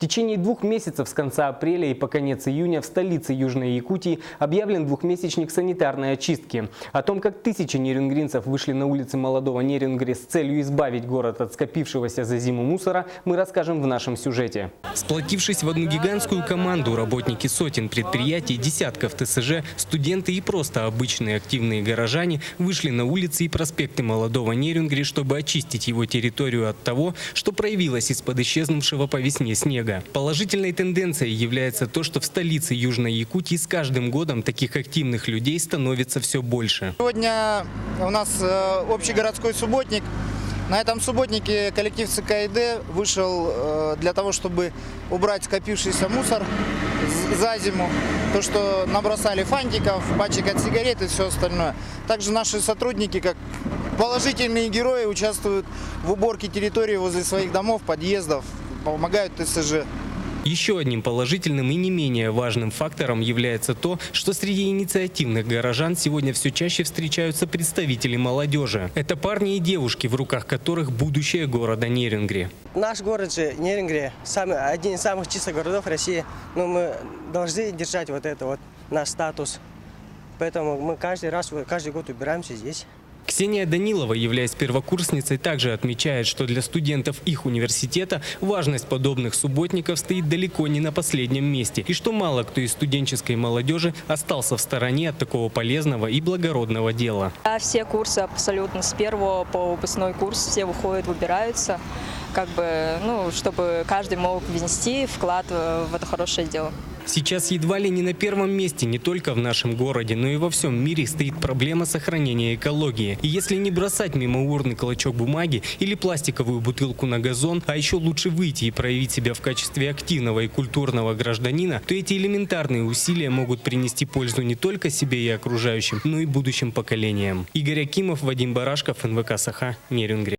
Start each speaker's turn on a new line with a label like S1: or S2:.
S1: В течение 2 месяцев с конца апреля и по конец июня в столице Южной Якутии объявлен двухмесячник санитарной очистки. О том, как тысячи нерюнгринцев вышли на улицы Молодого Нерюнгри с целью избавить город от скопившегося за зиму мусора, мы расскажем в нашем сюжете. Сплотившись в одну гигантскую команду, работники сотен предприятий, десятков ТСЖ, студенты и просто обычные активные горожане вышли на улицы и проспекты Молодого Нерюнгри, чтобы очистить его территорию от того, что проявилось из-под исчезнувшего по весне снега. Положительной тенденцией является то, что в столице Южной Якутии с каждым годом таких активных людей становится все больше.
S2: Сегодня у нас общегородской субботник. На этом субботнике коллектив ЦКИД вышел для того, чтобы убрать скопившийся мусор за зиму. То, что набросали фантиков, пачек от сигарет и все остальное. Также наши сотрудники, как положительные герои, участвуют в уборке территории возле своих домов, подъездов, помогают ТСЖ.
S1: Еще одним положительным и не менее важным фактором является то, что среди инициативных горожан сегодня все чаще встречаются представители молодежи. Это парни и девушки, в руках которых будущее города Нерюнгри.
S3: Наш город же Нерюнгри один из самых чистых городов России. Но мы должны держать наш статус. Поэтому мы каждый год убираемся здесь.
S1: Ксения Данилова, являясь первокурсницей, также отмечает, что для студентов их университета важность подобных субботников стоит далеко не на последнем месте. И что мало кто из студенческой молодежи остался в стороне от такого полезного и благородного дела.
S4: Все курсы абсолютно с первого по выпускной курс все выходят, выбираются, чтобы каждый мог внести вклад в это хорошее дело.
S1: Сейчас едва ли не на первом месте не только в нашем городе, но и во всем мире стоит проблема сохранения экологии. И если не бросать мимо урны клочок бумаги или пластиковую бутылку на газон, а еще лучше выйти и проявить себя в качестве активного и культурного гражданина, то эти элементарные усилия могут принести пользу не только себе и окружающим, но и будущим поколениям. Игорь Акимов, Вадим Барашков, НВК Саха, Нерюнгри.